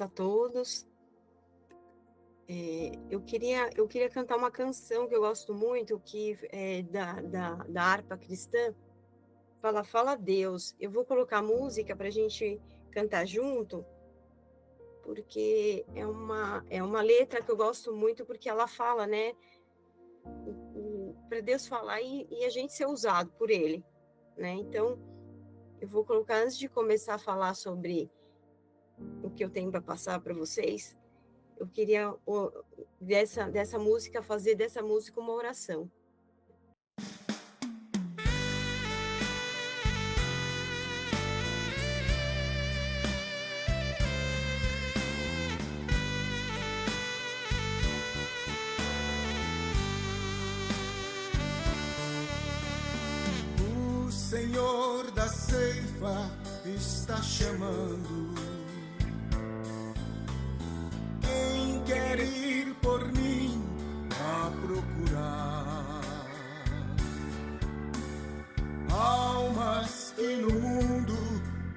a todos. Eu queria cantar uma canção que eu gosto muito, que é da harpa cristã, Fala Deus. Eu vou colocar música para a gente cantar junto, porque é uma letra que eu gosto muito, porque ela fala, né, para Deus falar e a gente ser usado por Ele, né? Então, eu vou colocar, antes de começar a falar sobre o que eu tenho para passar para vocês, eu queria dessa música, fazer dessa música uma oração. O Senhor da ceifa está chamando. Quem quer ir por mim a procurar almas que no mundo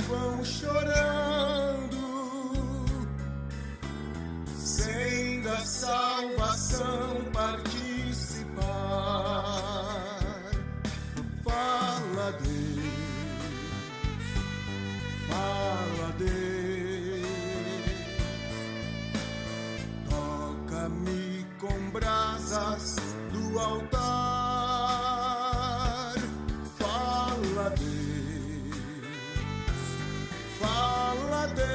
vão chorando, sem da salvação participar? Fala Deus, fala Deus, toca-me com brasas do altar. Fala Deus, fala Deus,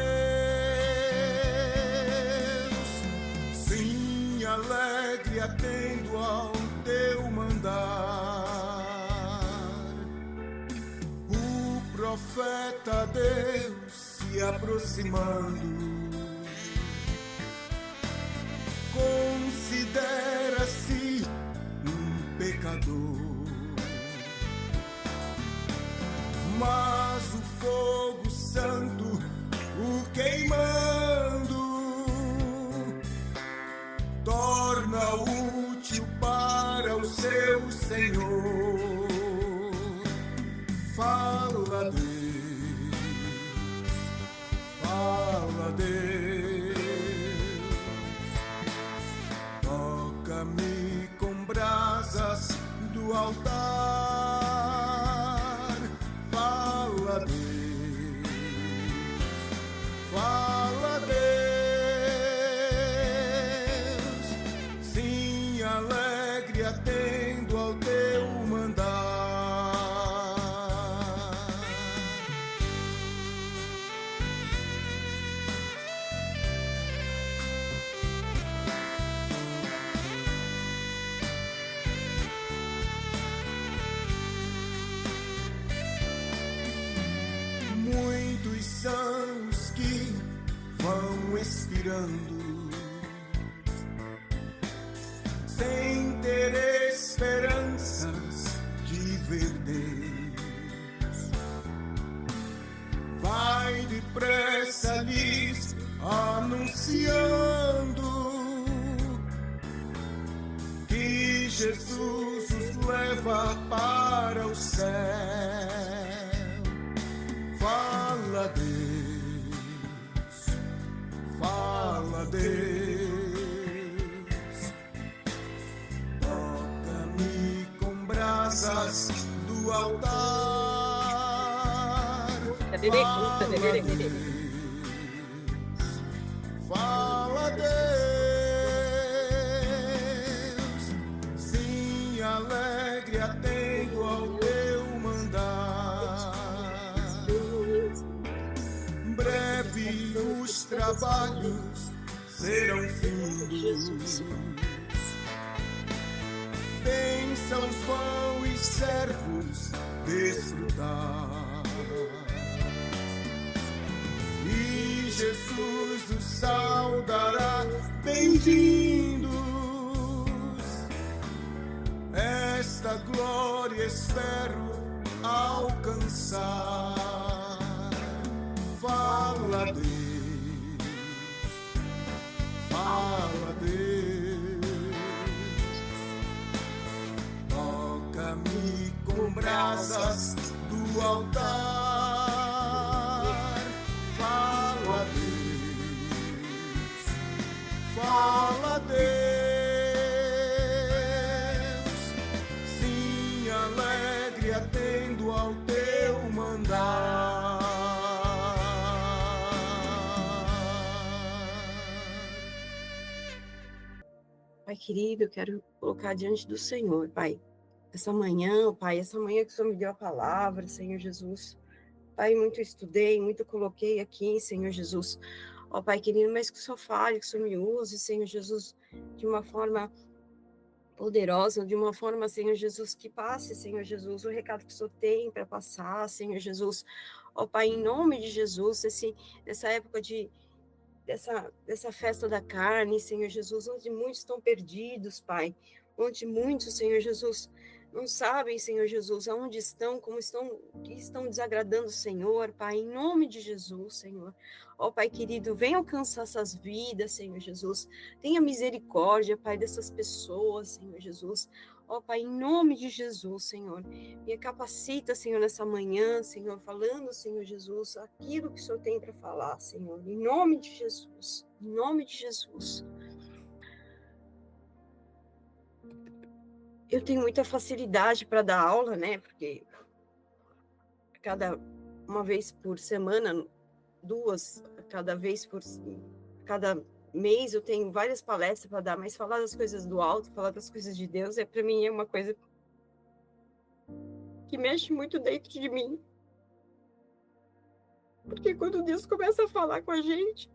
sim, alegre atendo ao teu mandar. Profeta Deus se aproximando, considera-se um pecador, mas o fogo santo o queimando torna útil para o seu Senhor. Fala Deus, fala Deus, toca-me com brasas do altar. Fala Deus, fala Deus, sim, alegre atendo ao teu mandar. Muitos são os que vão expirando, sem ter esperanças de ver Deus. Vai depressa lhes anunciando que Jesus os leva para o céu. Fala Deus, fala Deus, toca-me com brasas do altar. Fala Deus, fala Deus, sim, alegre atendo ao teu mandar. Breve os trabalhos serão findos, bênçãos vão e servos desfrutar, e Jesus os saudará, bem-vindos. Esta glória espero alcançar. Fala Deus, fala Deus, toca-me com brasas do altar. Fala Deus, Pai querido, eu quero colocar diante do Senhor, Pai, essa manhã, Pai, essa manhã que o Senhor me deu a palavra, Senhor Jesus. Pai, muito estudei, muito coloquei aqui, Senhor Jesus. Ó, Pai querido, mas que o Senhor fale, que o Senhor me use, Senhor Jesus, de uma forma poderosa, de uma forma, Senhor Jesus, que passe, Senhor Jesus, o recado que o Senhor tem para passar, Senhor Jesus. Ó, Pai, em nome de Jesus, nessa época dessa festa da carne, Senhor Jesus, onde muitos estão perdidos, Pai, onde muitos, Senhor Jesus, não sabem, Senhor Jesus, aonde estão, como estão, que estão desagradando o Senhor, Pai, em nome de Jesus, Senhor. Ó, Pai querido, vem alcançar essas vidas, Senhor Jesus. Tenha misericórdia, Pai, dessas pessoas, Senhor Jesus. Ó, Pai, em nome de Jesus, Senhor. Me capacita, Senhor, nessa manhã, Senhor, falando, Senhor Jesus, aquilo que o Senhor tem para falar, Senhor. Em nome de Jesus. Em nome de Jesus. Eu tenho muita facilidade para dar aula, né? Porque uma vez por semana, duas, cada mês eu tenho várias palestras para dar, mas falar das coisas do alto, falar das coisas de Deus, para mim é uma coisa que mexe muito dentro de mim. Porque quando Deus começa a falar com a gente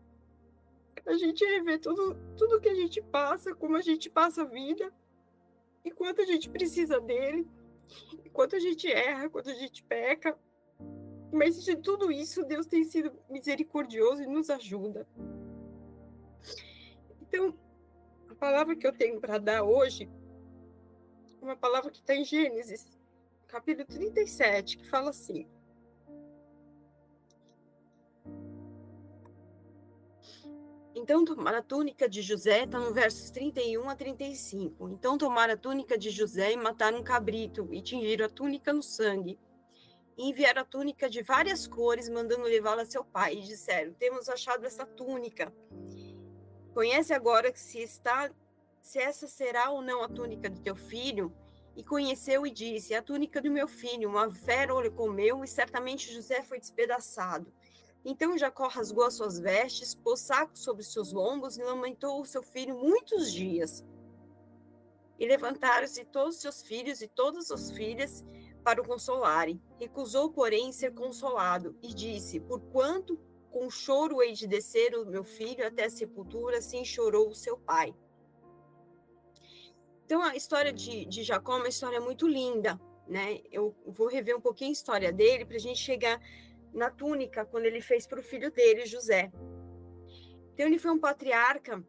revê tudo que a gente passa, como a gente passa a vida, e quanto a gente precisa dele, e quanto a gente erra, quanto a gente peca. Mas de tudo isso, Deus tem sido misericordioso e nos ajuda. Então, a palavra que eu tenho para dar hoje é uma palavra que está em Gênesis, capítulo 37, que fala assim: então tomaram a túnica de José, está no versos 31 a 35. Então tomaram a túnica de José e mataram um cabrito, e tingiram a túnica no sangue. E enviaram a túnica de várias cores, mandando levá-la a seu pai, e disseram: temos achado essa túnica. Conhece agora se essa será ou não a túnica do teu filho? E conheceu e disse: é a túnica do meu filho, uma fera o comeu, e certamente José foi despedaçado. Então Jacó rasgou as suas vestes, pôs saco sobre os seus lombos e lamentou o seu filho muitos dias. E levantaram-se todos os seus filhos e todas as suas filhas para o consolarem. Recusou, porém, ser consolado e disse: porquanto com choro hei de descer o meu filho até a sepultura, assim chorou o seu pai. Então a história de Jacó é uma história muito linda, né? Eu vou rever um pouquinho a história dele para a gente chegar na túnica, quando ele fez para o filho dele, José. Então ele foi um patriarca,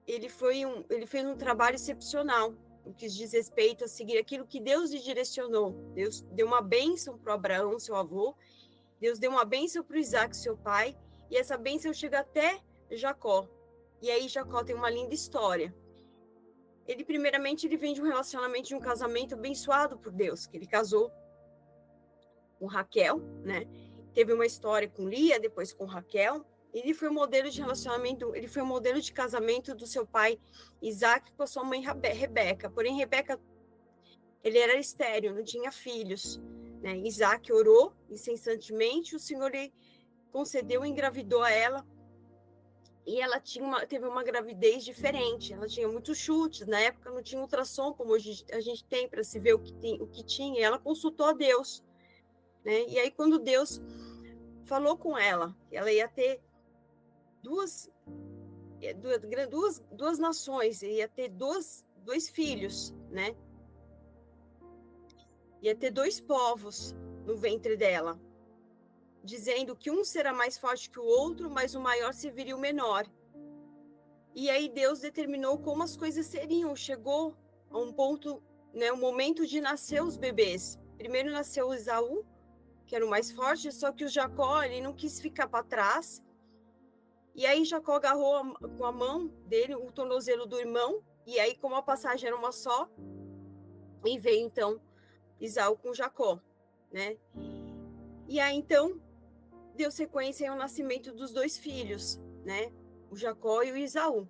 ele fez um trabalho excepcional, no que diz respeito a seguir aquilo que Deus lhe direcionou. Deus deu uma bênção para Abraão, seu avô, Deus deu uma bênção para Isaac, seu pai, e essa bênção chega até Jacó. E aí Jacó tem uma linda história. Primeiramente, ele vem de um relacionamento, de um casamento abençoado por Deus, que ele casou com Raquel, né? Teve uma história com Lia, depois com Raquel. Ele foi um modelo de relacionamento, ele foi um modelo de casamento do seu pai Isaac com a sua mãe Rebeca. Porém, Rebeca, ele era estéril, não tinha filhos, né? Isaac orou incessantemente, o Senhor lhe concedeu e engravidou a ela. E ela teve uma gravidez diferente, ela tinha muitos chutes, na época não tinha ultrassom como hoje a gente tem para se ver o que tinha, e ela consultou a Deus, né? E aí quando Deus falou com ela, que ela ia ter duas nações, ia ter dois filhos, né? Ia ter dois povos no ventre dela, dizendo que um será mais forte que o outro, mas o maior serviria o menor. E aí Deus determinou como as coisas seriam. Chegou a um ponto, né, um momento de nascer os bebês. Primeiro nasceu Esaú, que era o mais forte, só que o Jacó, ele não quis ficar para trás. E aí Jacó agarrou com a mão dele o tornozelo do irmão, e aí como a passagem era uma só, e veio então Esaú com Jacó, né? E aí então deu sequência ao nascimento dos dois filhos, né? O Jacó e o Esaú.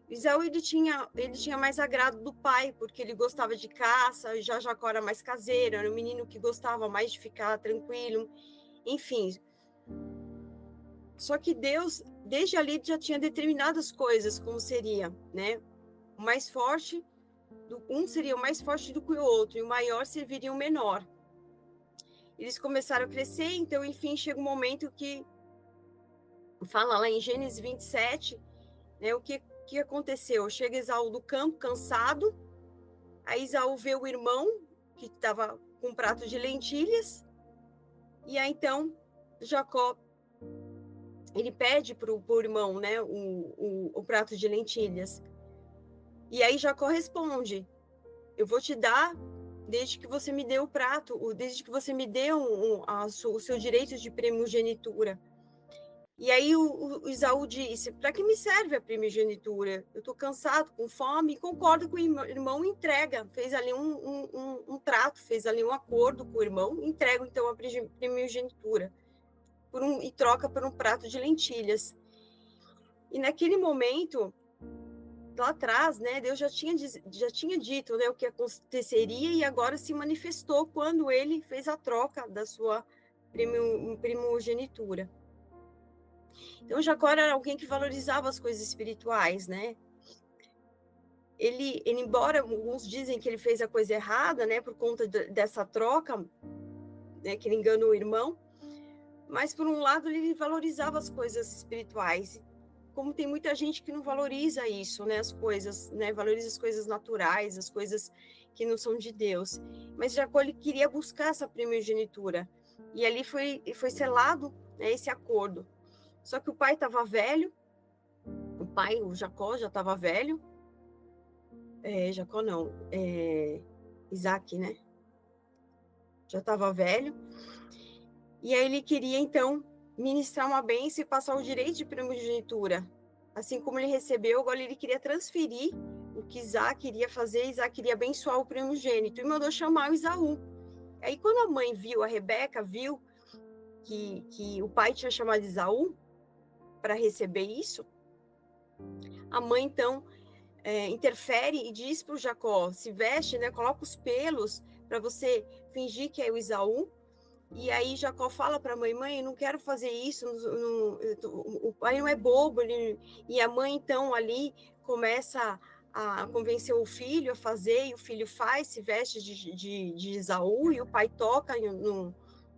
Esaú ele tinha mais agrado do pai, porque ele gostava de caça, já Jacó era mais caseiro, era um menino que gostava mais de ficar tranquilo, enfim. Só que Deus, desde ali, já tinha determinado as coisas, como seria, né? mais forte, um seria o mais forte do que o outro, e o maior serviria o menor. Eles começaram a crescer, então, enfim, chega um momento que, fala lá em Gênesis 27, né, o que aconteceu? Chega Esaú do campo, cansado, aí Esaú vê o irmão, que estava com um prato de lentilhas, e aí, então, Jacó, ele pede para o irmão, né, o prato de lentilhas. E aí Jacó responde: eu vou te dar desde que você me dê o prato, desde que você me dê o seu direito de primogenitura. E aí o Esaú disse: para que me serve a primogenitura? Eu estou cansado, com fome, e concordo com o irmão, entrega. Fez ali um trato, fez ali um acordo com o irmão, entrega então a primogenitura e troca por um prato de lentilhas. E naquele momento, lá atrás, né, Deus já tinha dito, né, o que aconteceria, e agora se manifestou quando ele fez a troca da sua primogenitura. Então Jacó era alguém que valorizava as coisas espirituais, né? Ele, embora alguns dizem que ele fez a coisa errada, né, por conta dessa troca, né, que ele enganou o irmão, mas por um lado ele valorizava as coisas espirituais. Como tem muita gente que não valoriza isso, né, as coisas, né, valoriza as coisas naturais, as coisas que não são de Deus. Mas Jacó, ele queria buscar essa primogenitura, e ali foi selado, né, esse acordo. Só que o pai estava velho, o Jacó já estava velho, Jacó não, Isaac, né, já estava velho, e aí ele queria então ministrar uma bênção e passar o direito de primogenitura. Assim como ele recebeu, agora ele queria transferir o que Isaac iria fazer. Isaac queria abençoar o primogênito e mandou chamar o Esaú. Aí quando a mãe viu, a Rebeca viu que o pai tinha chamado Esaú para receber isso, a mãe então interfere e diz para o Jacó: se veste, né, coloca os pelos para você fingir que é o Esaú. E aí Jacó fala para a mãe: mãe, eu não quero fazer isso, o pai não é bobo. E a mãe então ali começa a convencer o filho a fazer, e o filho faz, se veste de Esaú, e o pai toca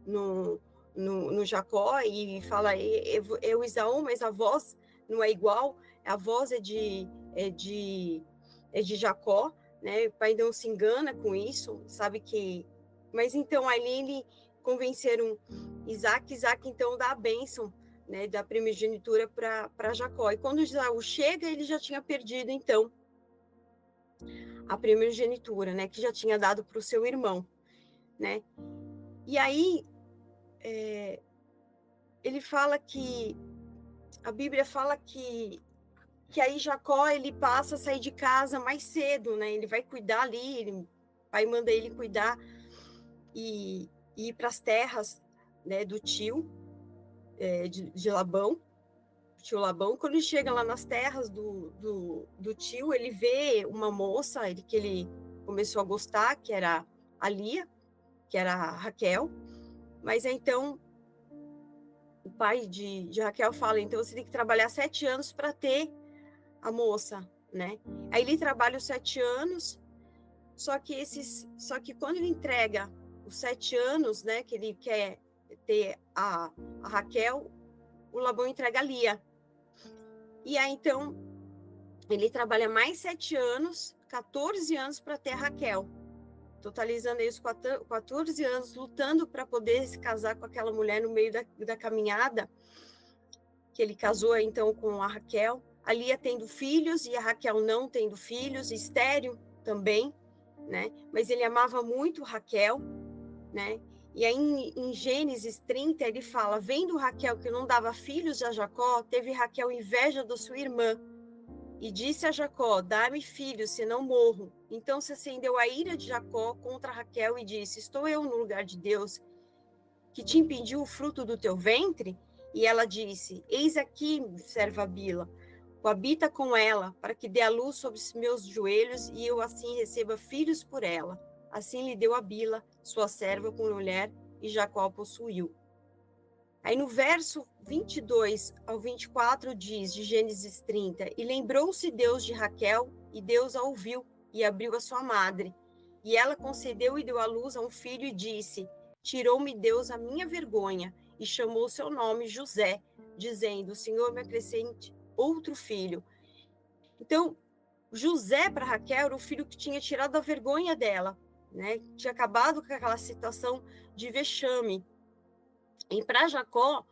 no Jacó e fala: é o Esaú, mas a voz não é igual, a voz é de Jacó, né? O pai não se engana com isso, sabe que... Mas então ali ele convenceram Isaac então dá a bênção, né, da primogenitura para Jacó. E quando Esaú chega, ele já tinha perdido então a primogenitura, né, que já tinha dado para o seu irmão, né? E aí ele fala que a Bíblia fala que aí Jacó, ele passa a sair de casa mais cedo, né? Ele vai cuidar ali, o pai manda ele cuidar e ir para as terras, né, do tio, de Labão, tio Labão. Quando ele chega lá nas terras do tio, ele vê uma moça que ele começou a gostar, que era a Lia, que era a Raquel. Mas então o pai de Raquel fala: então você tem que trabalhar 7 anos para ter a moça, né? Aí ele trabalha os 7 anos, só que quando ele entrega os 7 anos, né, que ele quer ter a Raquel, o Labão entrega a Lia. E aí então ele trabalha mais 7 anos, 14 anos para ter a Raquel, totalizando aí os 14 anos lutando para poder se casar com aquela mulher no meio da caminhada, que ele casou então com a Raquel. A Lia tendo filhos e a Raquel não tendo filhos, estéril também, né? Mas ele amava muito Raquel, né? E aí em Gênesis 30 ele fala: vendo Raquel que não dava filhos a Jacó, teve Raquel inveja da sua irmã e disse a Jacó: dá-me filhos, senão morro. Então se acendeu a ira de Jacó contra Raquel e disse: estou eu no lugar de Deus, que te impediu o fruto do teu ventre? E ela disse: eis aqui, serva Bila, coabita com ela, para que dê a luz sobre os meus joelhos, e eu assim receba filhos por ela. Assim lhe deu a Bila, sua serva, com mulher, e Jacó a possuiu. Aí no verso 22 ao 24 diz, de Gênesis 30, e lembrou-se Deus de Raquel, e Deus a ouviu e abriu a sua madre. E ela concedeu e deu à luz a um filho e disse: tirou-me Deus a minha vergonha, e chamou seu nome José, dizendo: o Senhor me acrescente outro filho. Então, José, para Raquel, era o filho que tinha tirado a vergonha dela, né? Tinha acabado com aquela situação de vexame. E para Jacó,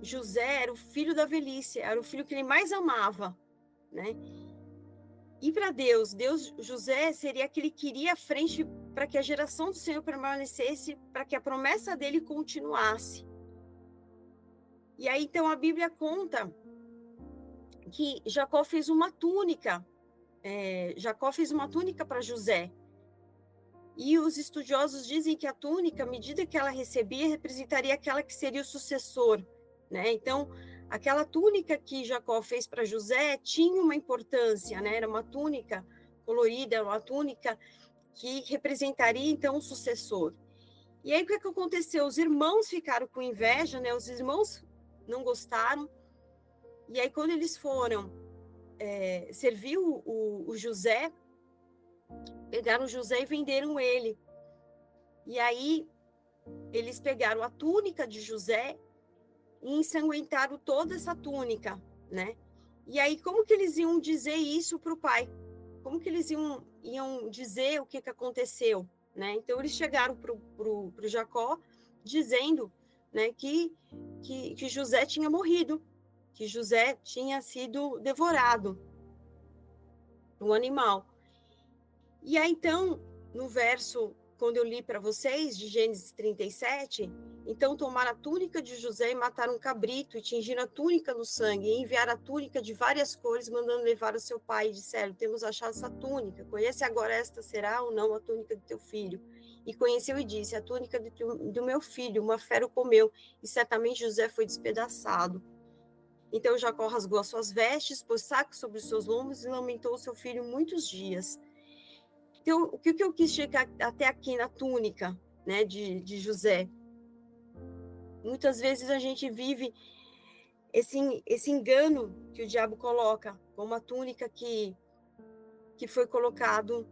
José era o filho da velhice, era o filho que ele mais amava, né? E para Deus, José seria aquele que iria à frente para que a geração do Senhor permanecesse, para que a promessa dele continuasse. E aí, então, a Bíblia conta que Jacó fez uma túnica. Jacó fez uma túnica para José. E os estudiosos dizem que a túnica, à medida que ela recebia, representaria aquela que seria o sucessor, né? Então, aquela túnica que Jacó fez para José tinha uma importância, né? Era uma túnica colorida, uma túnica que representaria, então, o sucessor. E aí, o que aconteceu? Os irmãos ficaram com inveja, né? Os irmãos não gostaram. E aí, quando eles foram servir o José, pegaram José e venderam ele. E aí, eles pegaram a túnica de José e ensanguentaram toda essa túnica, né? E aí, como que eles iam dizer isso para o pai? Como que eles iam dizer o que aconteceu, né? Então, eles chegaram para o Jacó dizendo, né, que José tinha morrido, que José tinha sido devorado, um animal. E aí, então, no verso, quando eu li para vocês, de Gênesis 37, então tomaram a túnica de José e mataram um cabrito, e tingiram a túnica no sangue, e enviaram a túnica de várias cores, mandando levar ao seu pai, e disseram: temos achado essa túnica, conhece agora esta será ou não a túnica do teu filho? E conheceu e disse: a túnica do meu filho, uma fera o comeu, e certamente José foi despedaçado. Então Jacó rasgou as suas vestes, pôs saco sobre os seus lombos e lamentou o seu filho muitos dias. Então, o que eu quis chegar até aqui na túnica, né, de José? Muitas vezes a gente vive esse engano que o diabo coloca, como a túnica que foi colocado,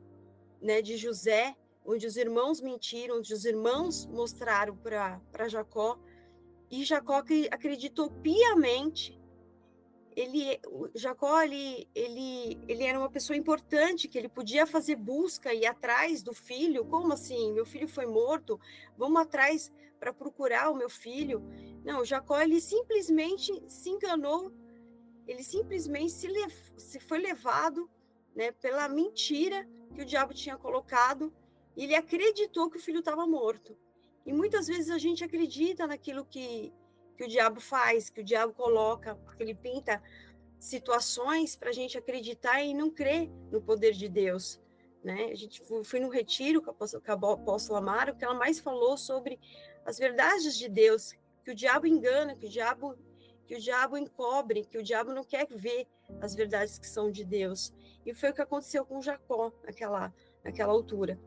né, de José, onde os irmãos mentiram, onde os irmãos mostraram para Jacó, e Jacó acreditou piamente. Jacó, ele era uma pessoa importante, que ele podia fazer busca e ir atrás do filho. Como assim? Meu filho foi morto, vamos atrás para procurar o meu filho. Não, Jacó, ele simplesmente se enganou, ele simplesmente se foi levado, né, pela mentira que o diabo tinha colocado, e ele acreditou que o filho estava morto. E muitas vezes a gente acredita naquilo que o diabo faz, que o diabo coloca, porque ele pinta situações para a gente acreditar e não crer no poder de Deus, né? A gente foi no retiro com a apóstola Amaro, que ela mais falou sobre as verdades de Deus, que o diabo engana, que o diabo encobre, que o diabo não quer ver as verdades que são de Deus. E foi o que aconteceu com Jacó naquela altura.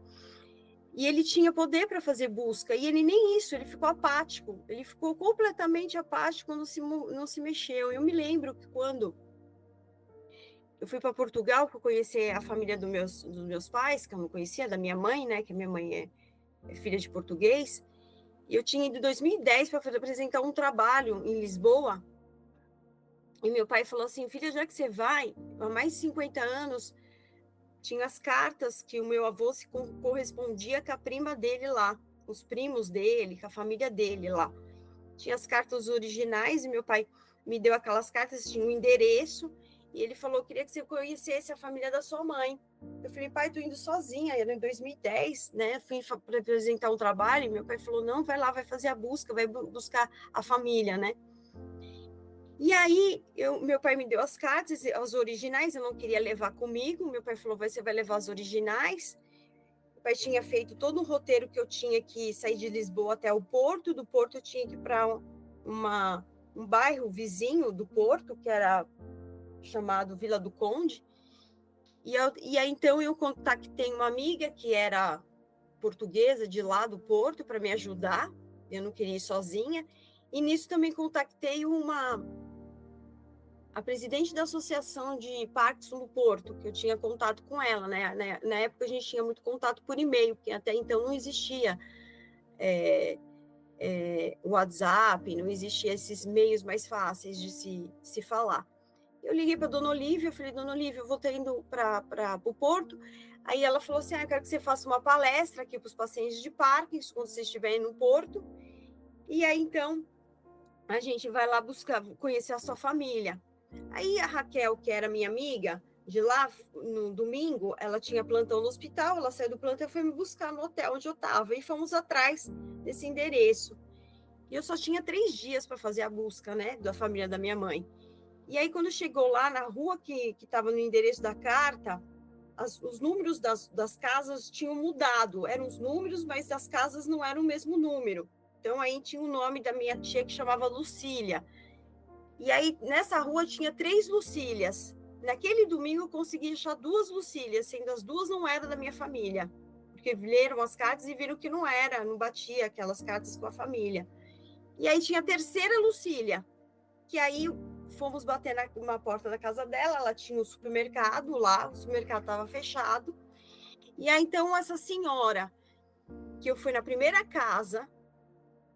E ele tinha poder para fazer busca, e ele nem isso, ele ficou apático, ele ficou completamente apático, não se mexeu. Eu me lembro que quando eu fui para Portugal para conhecer a família dos meus pais, que eu não conhecia, da minha mãe, né, que a minha mãe é filha de português, e eu tinha ido em 2010 para apresentar um trabalho em Lisboa, e meu pai falou assim: filha, já que você vai, há mais de 50 anos, tinha as cartas que o meu avô se correspondia com a prima dele lá, os primos dele, com a família dele lá. Tinha as cartas originais e meu pai me deu aquelas cartas, tinha um endereço, e ele falou: queria que você conhecesse a família da sua mãe. Eu falei: pai, tô indo sozinha, era em 2010, né? Fui para apresentar um trabalho, e meu pai falou: não, vai lá, vai fazer a busca, vai buscar a família, né? E aí, meu pai me deu as cartas, as originais, eu não queria levar comigo. Meu pai falou: você vai levar as originais. Meu pai tinha feito todo um roteiro que eu tinha que sair de Lisboa até o Porto. Do Porto eu tinha que ir para um bairro vizinho do Porto, que era chamado Vila do Conde. E aí, então, eu contactei uma amiga que era portuguesa de lá do Porto para me ajudar. Eu não queria ir sozinha. E nisso também contactei uma a presidente da Associação de Parkinson do Porto, que eu tinha contato com ela, né? Na época a gente tinha muito contato por e-mail, porque até então não existia WhatsApp, não existia esses meios mais fáceis de se falar. Eu liguei para a dona Olívia, falei, dona Olívia, eu vou ter indo para o Porto. Aí ela falou assim, eu quero que você faça uma palestra aqui para os pacientes de Parkinson, quando vocês estiverem no Porto. E aí, então, a gente vai lá buscar, conhecer a sua família. Aí a Raquel, que era minha amiga, de lá, no domingo, ela tinha plantão no hospital, ela saiu do plantão e foi me buscar no hotel onde eu estava. E fomos atrás desse endereço. E eu só tinha 3 dias para fazer a busca, né, da família da minha mãe. E aí, quando chegou lá na rua que estava no endereço da carta, os números das casas tinham mudado. Eram os números, mas as casas não eram o mesmo número. Então, aí tinha o nome da minha tia que chamava Lucília. E aí, nessa rua, tinha 3 Lucílias. Naquele domingo, eu consegui achar 2 Lucílias, sendo as 2 não eram da minha família. Porque leram as cartas e viram que não era, não batia aquelas cartas com a família. E aí tinha a terceira Lucília, que aí fomos bater na porta da casa dela, ela tinha um supermercado lá, o supermercado estava fechado. E aí, então, essa senhora, que eu fui na primeira casa,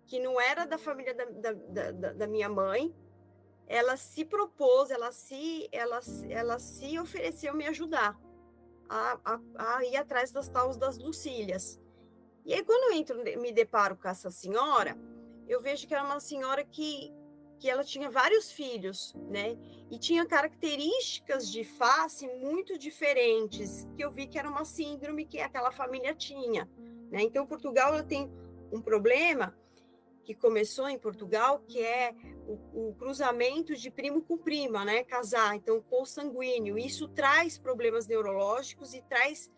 que não era da família da minha mãe, ela se propôs, ela se ofereceu me ajudar a ir atrás das tais das Lucílias. E aí, quando eu entro, me deparo com essa senhora, eu vejo que era uma senhora que ela tinha vários filhos, né? E tinha características de face muito diferentes, que eu vi que era uma síndrome que aquela família tinha, né? Então, Portugal ela tem um problema que começou em Portugal, que é o cruzamento de primo com prima, né? Casar, então, consanguíneo. Isso traz problemas neurológicos e traz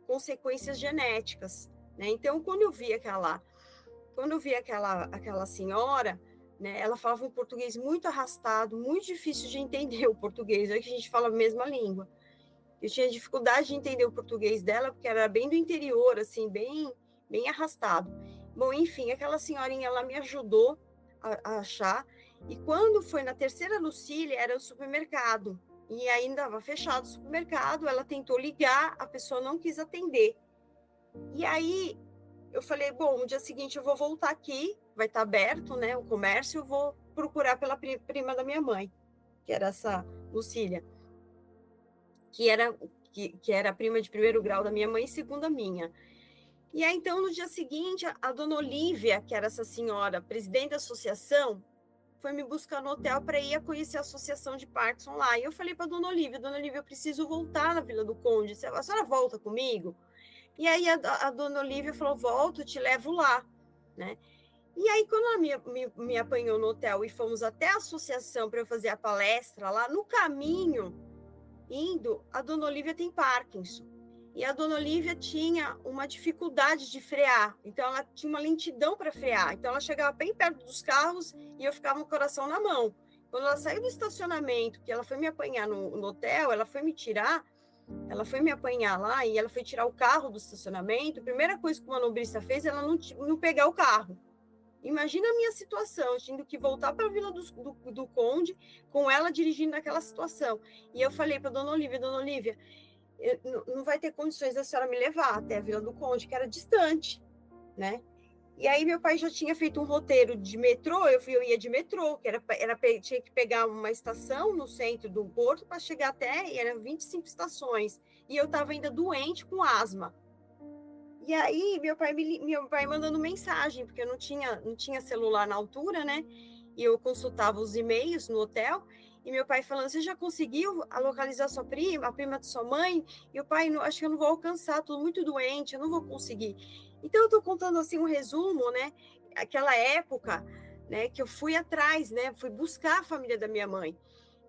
consequências genéticas, né? Então, quando eu vi aquela senhora, né, ela falava um português muito arrastado, muito difícil de entender o português, é que a gente fala a mesma língua. Eu tinha dificuldade de entender o português dela, porque era bem do interior, assim, bem arrastado. Bom, enfim, aquela senhorinha, ela me ajudou a achar, e quando foi na terceira Lucília, era o supermercado, e ainda estava fechado o supermercado, ela tentou ligar, a pessoa não quis atender. E aí, eu falei, bom, no dia seguinte eu vou voltar aqui, vai estar aberto, né, o comércio, eu vou procurar pela prima da minha mãe, que era essa Lucília, que era a prima de primeiro grau da minha mãe e segunda minha. E aí, então, no dia seguinte, a dona Olívia, que era essa senhora, presidente da associação, foi me buscar no hotel para ir a conhecer a associação de Parkinson lá. E eu falei para dona Olívia, eu preciso voltar na Vila do Conde, a senhora volta comigo? E aí a dona Olívia falou, volto, te levo lá, né? E aí, quando ela me apanhou no hotel e fomos até a associação para eu fazer a palestra lá, no caminho, indo, a dona Olívia tem Parkinson. E a dona Olívia tinha uma dificuldade de frear, então ela tinha uma lentidão para frear. Então ela chegava bem perto dos carros e eu ficava com o coração na mão. Quando ela saiu do estacionamento, que ela foi me apanhar no hotel, ela foi me apanhar lá e ela foi tirar o carro do estacionamento. A primeira coisa que o manobrista fez, ela não pegar o carro. Imagina a minha situação, tendo que voltar para a Vila do Conde, com ela dirigindo naquela situação. E eu falei para dona Olívia, não vai ter condições da senhora me levar até a Vila do Conde, que era distante, né? E aí meu pai já tinha feito um roteiro de metrô, eu ia de metrô, que tinha que pegar uma estação no centro do Porto para chegar até, e eram 25 estações, e eu estava ainda doente com asma. E aí meu pai mandando mensagem, porque eu não tinha celular na altura, né? E eu consultava os e-mails no hotel, e meu pai falando, você já conseguiu localizar sua prima, a prima de sua mãe? E o pai, acho que eu não vou alcançar, estou muito doente, eu não vou conseguir. Então, eu estou contando assim um resumo, né? Aquela época, né, que eu fui atrás, né? Fui buscar a família da minha mãe,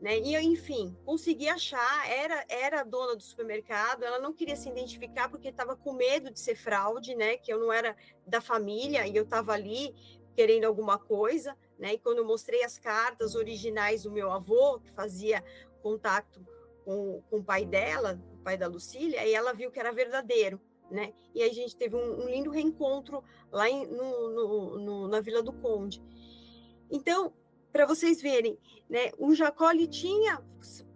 né? E, enfim, consegui achar, era a dona do supermercado, ela não queria se identificar porque estava com medo de ser fraude, né? Que eu não era da família e eu estava ali querendo alguma coisa, né? E quando eu mostrei as cartas originais do meu avô, que fazia contato com o pai dela, o pai da Lucília, aí ela viu que era verdadeiro, né? E aí a gente teve um lindo reencontro lá na Vila do Conde. Então, para vocês verem, né? O Jacó ele tinha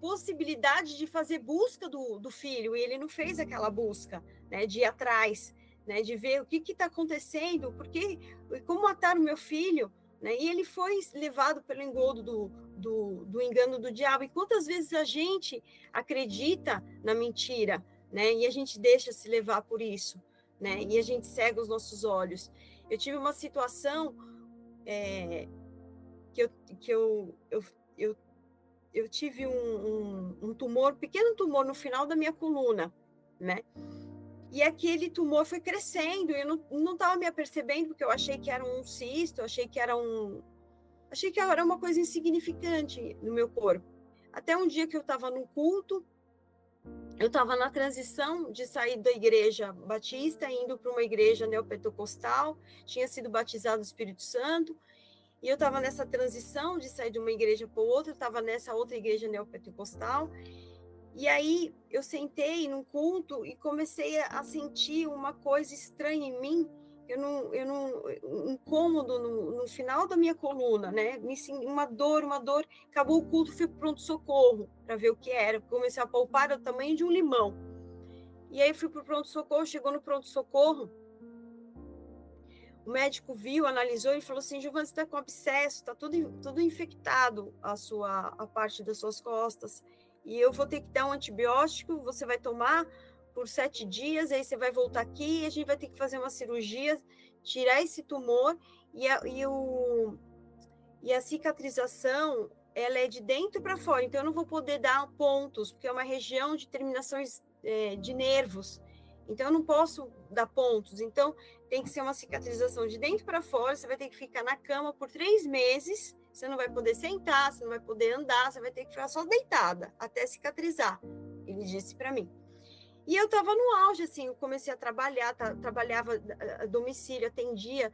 possibilidade de fazer busca do filho, e ele não fez aquela busca, né? De ir atrás, né? De ver o que está acontecendo, porque como mataram meu filho, né? E ele foi levado pelo engodo do engano do diabo. E quantas vezes a gente acredita na mentira, né? E a gente deixa se levar por isso, né? E a gente cega os nossos olhos. Eu tive uma situação eu tive um tumor, um pequeno tumor no final da minha coluna, né? E aquele tumor foi crescendo, e eu não estava me apercebendo, porque eu achei que era um cisto, achei que era uma coisa insignificante no meu corpo. Até um dia que eu estava num culto, eu estava na transição de sair da igreja batista, indo para uma igreja neopentecostal, tinha sido batizado no Espírito Santo, e eu estava nessa transição de sair de uma igreja para outra, estava nessa outra igreja neopentecostal, e aí eu sentei num culto e comecei a sentir uma coisa estranha em mim, um incômodo no final da minha coluna, né? Uma dor, acabou o culto, fui para o pronto-socorro para ver o que era, comecei a palpar o tamanho de um limão. E aí fui para o pronto-socorro, chegou no pronto-socorro, o médico viu, analisou e falou assim: Giovana, você está com abscesso, está tudo infectado a parte das suas costas, e eu vou ter que dar um antibiótico, você vai tomar por 7 dias, aí você vai voltar aqui e a gente vai ter que fazer uma cirurgia, tirar esse tumor, e a cicatrização, ela é de dentro para fora, então eu não vou poder dar pontos, porque é uma região de terminações de nervos, então eu não posso dar pontos, então tem que ser uma cicatrização de dentro para fora, você vai ter que ficar na cama por 3 meses, você não vai poder sentar, você não vai poder andar, você vai ter que ficar só deitada até cicatrizar, ele disse para mim. E eu estava no auge, assim, eu comecei a trabalhar, trabalhava a domicílio, atendia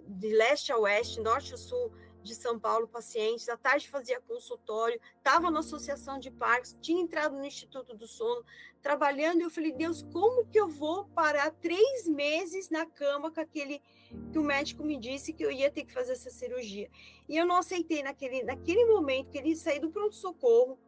de leste a oeste, norte a sul de São Paulo, pacientes, à tarde fazia consultório, estava na associação de Parques, tinha entrado no Instituto do Sono, trabalhando, e eu falei, Deus, como que eu vou parar 3 meses na cama com aquele que o médico me disse que eu ia ter que fazer essa cirurgia? E eu não aceitei naquele momento que ele saiu do pronto-socorro.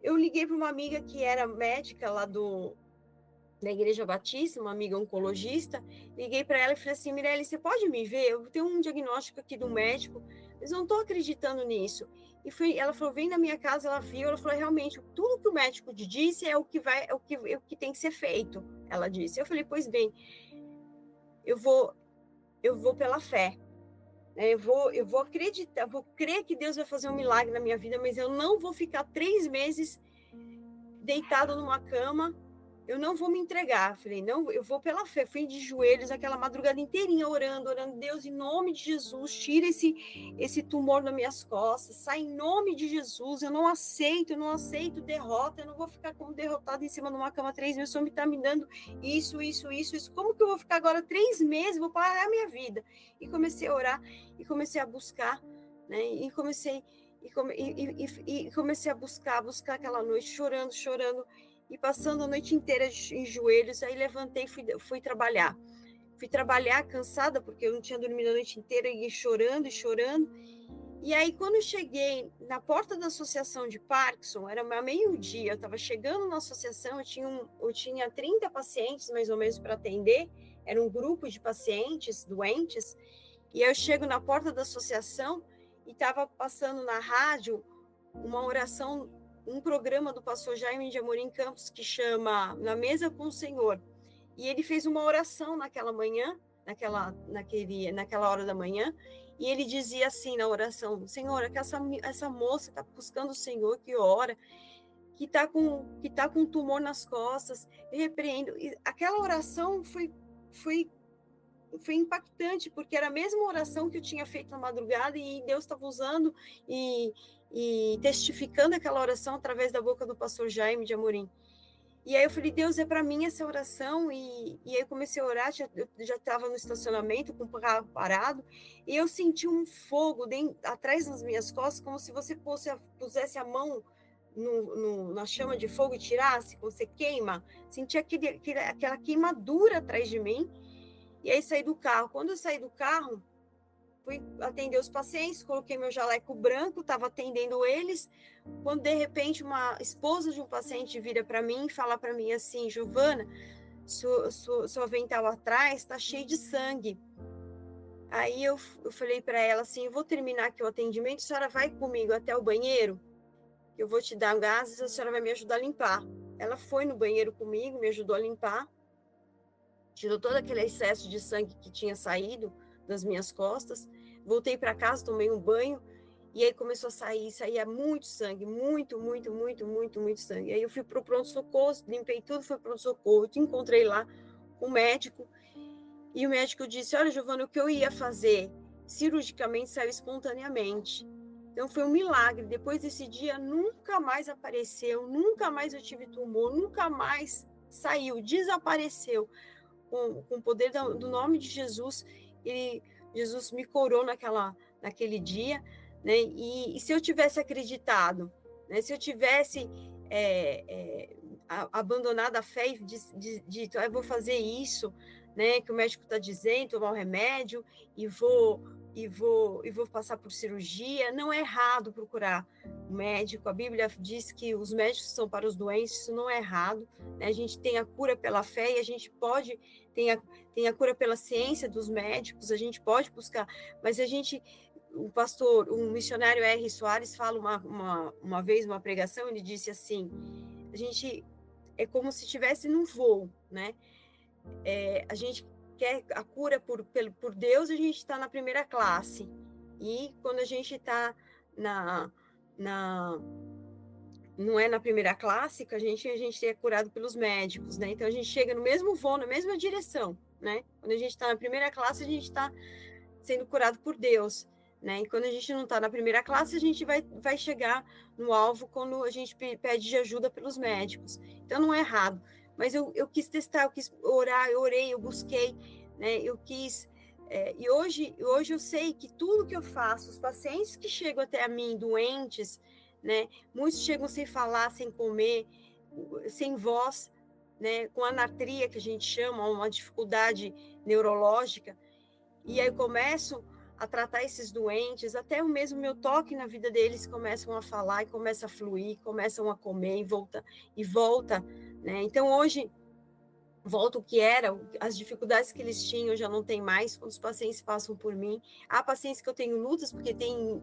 Eu liguei para uma amiga que era médica lá da Igreja Batista, uma amiga oncologista, liguei para ela e falei assim, Mirelle, você pode me ver? Eu tenho um diagnóstico aqui do médico, mas eu não estou acreditando nisso. E ela falou, vem na minha casa, ela viu, ela falou, realmente, tudo que o médico te disse é o que tem que ser feito, ela disse. Eu falei, pois bem, eu vou pela fé, né? Eu vou acreditar, vou crer que Deus vai fazer um milagre na minha vida, mas eu não vou ficar 3 meses deitada numa cama, eu não vou me entregar. Falei, não, eu vou pela fé. Fui de joelhos aquela madrugada inteirinha orando, Deus, em nome de Jesus, tira esse tumor das minhas costas, sai em nome de Jesus, eu não aceito derrota, eu não vou ficar como derrotada em cima de uma cama 3 meses, o Senhor me está me dando isso, como que eu vou ficar agora 3 meses, vou parar a minha vida? E comecei a orar, e comecei a buscar, né, e comecei a buscar aquela noite, chorando, e passando a noite inteira em joelhos. Aí levantei e fui trabalhar. Fui trabalhar cansada, porque eu não tinha dormido a noite inteira, e chorando. E aí, quando eu cheguei na porta da associação de Parkinson, era meio-dia, eu estava chegando na associação, eu tinha 30 pacientes, mais ou menos, para atender, era um grupo de pacientes doentes, e eu chego na porta da associação, e estava passando na rádio uma oração, um programa do pastor Jaime de Amorim Campos, que chama Na Mesa com o Senhor. E ele fez uma oração naquela manhã, naquela hora da manhã, e ele dizia assim na oração, Senhor, que essa moça está buscando o Senhor, que ora, que está com um tumor nas costas, eu repreendo. E aquela oração foi impactante, porque era a mesma oração que eu tinha feito na madrugada, e Deus estava usando e testificando aquela oração através da boca do pastor Jaime de Amorim. E aí eu falei, Deus, é para mim essa oração, e aí eu comecei a orar, eu já estava no estacionamento com o carro parado, e eu senti um fogo atrás das minhas costas, como se você pusesse a mão na chama de fogo e tirasse, quando você queima, senti aquela queimadura atrás de mim. E aí saí do carro. Quando eu saí do carro, fui atender os pacientes, coloquei meu jaleco branco, estava atendendo eles, quando de repente uma esposa de um paciente vira para mim e fala para mim assim: Giovana, seu avental atrás está cheio de sangue. Aí eu falei para ela assim: eu vou terminar aqui o atendimento, a senhora vai comigo até o banheiro, eu vou te dar gases, a senhora vai me ajudar a limpar. Ela foi no banheiro comigo, me ajudou a limpar, tirou todo aquele excesso de sangue que tinha saído das minhas costas. Voltei para casa, tomei um banho, e aí começou a saía muito sangue, muito sangue. Aí eu fui para o pronto-socorro, limpei tudo, fui para o pronto-socorro, encontrei lá um médico, e o médico disse: olha, Giovana, o que eu ia fazer cirurgicamente saiu espontaneamente. Então foi um milagre. Depois desse dia, nunca mais apareceu, nunca mais eu tive tumor, nunca mais saiu, desapareceu. Com o poder do nome de Jesus, Jesus me curou naquele dia, né? E se eu tivesse acreditado, né? Se eu tivesse abandonado a fé e dito, eu vou fazer isso, né? Que o médico está dizendo, tomar o remédio e vou passar por cirurgia. Não é errado procurar o médico. A Bíblia diz que os médicos são para os doentes, isso não é errado, né? A gente tem a cura pela fé e a gente tem a cura pela ciência dos médicos, a gente pode buscar, mas o missionário R. Soares fala uma vez, uma pregação, ele disse assim: a gente é como se estivesse num voo, né? A gente quer a cura por Deus, a gente está na primeira classe, e quando a gente está não é na primeira classe que a gente é curado pelos médicos, né? Então a gente chega no mesmo voo, na mesma direção, né? Quando a gente está na primeira classe, a gente está sendo curado por Deus, né? E quando a gente não está na primeira classe, a gente vai chegar no alvo quando a gente pede ajuda pelos médicos. Então não é errado, mas eu quis testar, eu quis orar, eu orei, eu busquei, né? Eu quis. E hoje eu sei que tudo que eu faço, os pacientes que chegam até a mim doentes, né? Muitos chegam sem falar, sem comer, sem voz, né? Com anatria, que a gente chama, uma dificuldade neurológica. E aí eu começo a tratar esses doentes, até o mesmo meu toque na vida deles começam a falar e começa a fluir, começam a comer e volta, né? Então hoje volta o que era, as dificuldades que eles tinham já não tem mais quando os pacientes passam por mim. Há pacientes que eu tenho lutas porque tem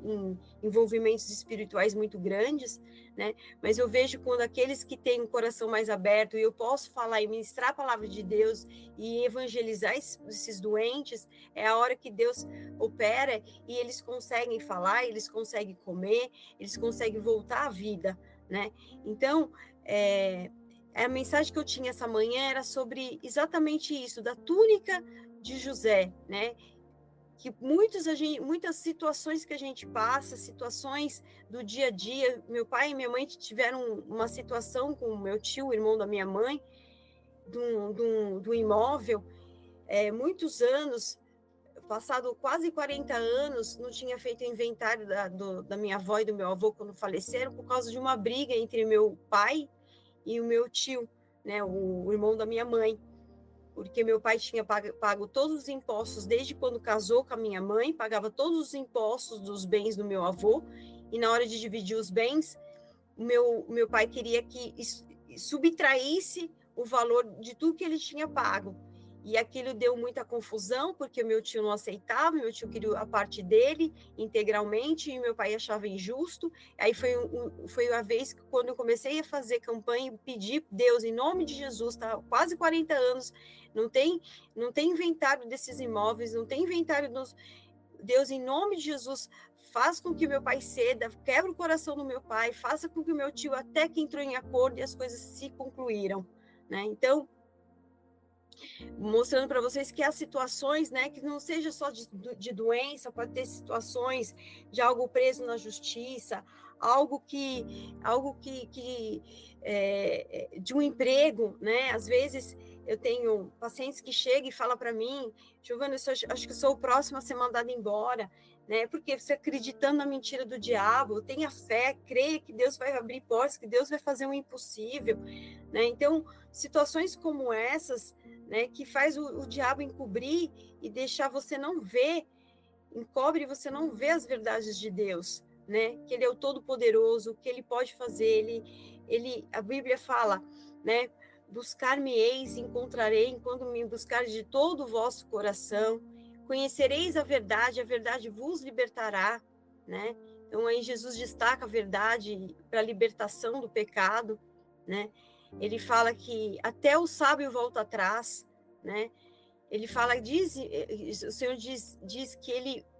envolvimentos espirituais muito grandes, né? Mas eu vejo quando aqueles que têm um coração mais aberto e eu posso falar e ministrar a palavra de Deus e evangelizar esses doentes, é a hora que Deus opera e eles conseguem falar, eles conseguem comer, eles conseguem voltar à vida, né? Então, a mensagem que eu tinha essa manhã era sobre exatamente isso, da túnica de José, né? Que muitas situações que a gente passa, situações do dia a dia. Meu pai e minha mãe tiveram uma situação com o meu tio, o irmão da minha mãe, do imóvel, muitos anos, passado quase 40 anos, não tinha feito inventário da minha avó e do meu avô quando faleceram, por causa de uma briga entre meu pai e o meu tio, né, o irmão da minha mãe, porque meu pai tinha pago todos os impostos desde quando casou com a minha mãe, pagava todos os impostos dos bens do meu avô, e na hora de dividir os bens, meu pai queria que subtraísse o valor de tudo que ele tinha pago. E aquilo deu muita confusão, porque o meu tio não aceitava, meu tio queria a parte dele integralmente, e meu pai achava injusto. Aí foi a vez que, quando eu comecei a fazer campanha e pedir, Deus, em nome de Jesus, tá quase 40 anos, não tem inventário desses imóveis, não tem inventário dos... Deus, em nome de Jesus, faz com que meu pai ceda, quebra o coração do meu pai, faça com que o meu tio até que entrou em acordo e as coisas se concluíram, né? Então, mostrando para vocês que há situações, né, que não seja só de doença, pode ter situações de algo preso na justiça, algo que de um emprego, né? Às vezes eu tenho pacientes que chegam e falam para mim: Giovana, acho que eu sou o próximo a ser mandado embora, né? Porque você acreditando na mentira do diabo, tenha fé, creia que Deus vai abrir portas, que Deus vai fazer o impossível, né? Então, situações como essas, né, que faz o diabo encobrir e deixar você não ver encobre e você não vê as verdades de Deus, né? Que Ele é o Todo-Poderoso, que Ele pode fazer, a Bíblia fala, né? Buscar-me-eis, encontrarei, quando me buscar de todo o vosso coração, conhecereis a verdade vos libertará, né? Então aí Jesus destaca a verdade para a libertação do pecado, né? Ele fala que até o sábio volta atrás, né? Ele fala, o Senhor diz que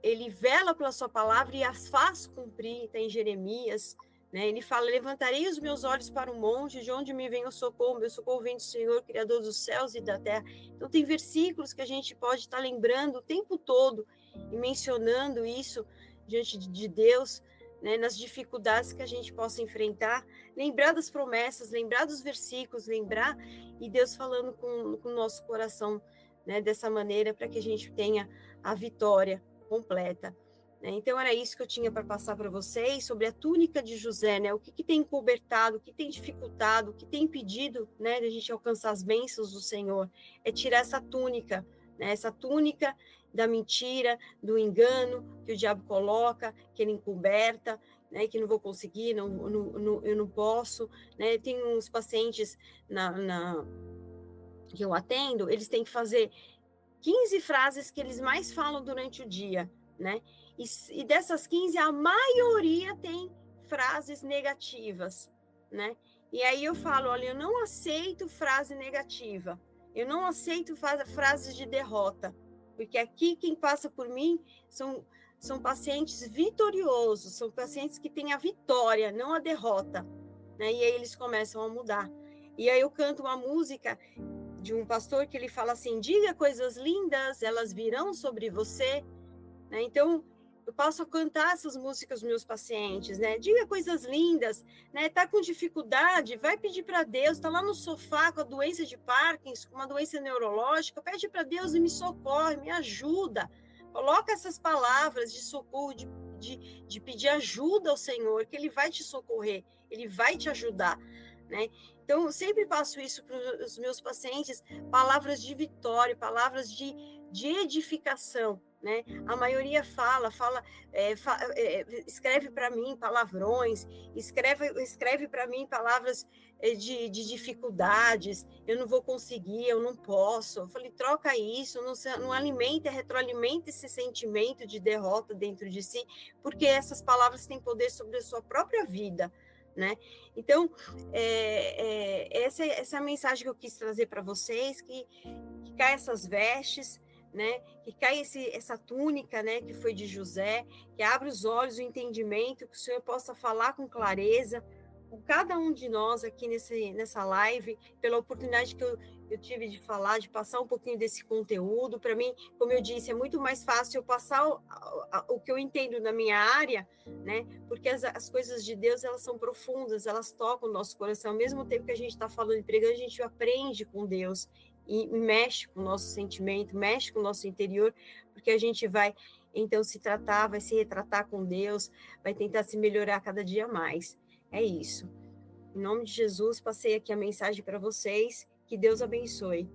ele vela pela sua palavra e as faz cumprir, está em Jeremias, né? Ele fala, levantarei os meus olhos para o monte, de onde me vem o socorro, meu socorro vem do Senhor, Criador dos céus e da terra. Então tem versículos que a gente pode estar lembrando o tempo todo e mencionando isso diante de Deus, né, nas dificuldades que a gente possa enfrentar, lembrar das promessas, lembrar dos versículos, lembrar, e Deus falando com o nosso coração, né, dessa maneira, para que a gente tenha a vitória completa. Né? Então, era isso que eu tinha para passar para vocês sobre a túnica de José, né? O que tem cobertado, o que tem dificultado, o que tem impedido, né, de a gente alcançar as bênçãos do Senhor, é tirar essa túnica, né, essa túnica da mentira, do engano que o diabo coloca, que ele encoberta, né, que não vou conseguir, eu não posso. Né? Tem uns pacientes que eu atendo, eles têm que fazer 15 frases que eles mais falam durante o dia, né? E dessas 15, a maioria tem frases negativas, né? E aí eu falo, olha, eu não aceito frase negativa, eu não aceito frases de derrota, porque aqui quem passa por mim são pacientes vitoriosos, são pacientes que têm a vitória, não a derrota, né? E aí eles começam a mudar. E aí eu canto uma música de um pastor que ele fala assim, diga coisas lindas, elas virão sobre você, né? Então, eu passo a cantar essas músicas aos meus pacientes, né? Diga coisas lindas, né? Tá com dificuldade, vai pedir para Deus, tá lá no sofá com a doença de Parkinson, com uma doença neurológica, pede para Deus e me socorre, me ajuda. Coloca essas palavras de socorro, de pedir ajuda ao Senhor, que Ele vai te socorrer, Ele vai te ajudar, né? Então, eu sempre passo isso para os meus pacientes, palavras de vitória, palavras de edificação, né? A maioria escreve para mim palavrões, escreve para mim palavras de dificuldades, eu não vou conseguir, eu não posso. Eu falei, troca isso, não retroalimenta esse sentimento de derrota dentro de si, porque essas palavras têm poder sobre a sua própria vida, né? Então, essa é a mensagem que eu quis trazer para vocês, que cai essas vestes, né? Que cai essa túnica, né? Que foi de José, que abre os olhos, o entendimento, que o Senhor possa falar com clareza com cada um de nós aqui nessa live, pela oportunidade que eu tive de falar, de passar um pouquinho desse conteúdo. Para mim, como eu disse, é muito mais fácil eu passar o que eu entendo na minha área, né? Porque as coisas de Deus, elas são profundas, elas tocam o nosso coração. Ao mesmo tempo que a gente está falando e pregando, a gente aprende com Deus e mexe com o nosso sentimento, mexe com o nosso interior, porque a gente vai, então, se tratar, vai se retratar com Deus, vai tentar se melhorar cada dia mais. É isso. Em nome de Jesus, passei aqui a mensagem para vocês. Que Deus abençoe.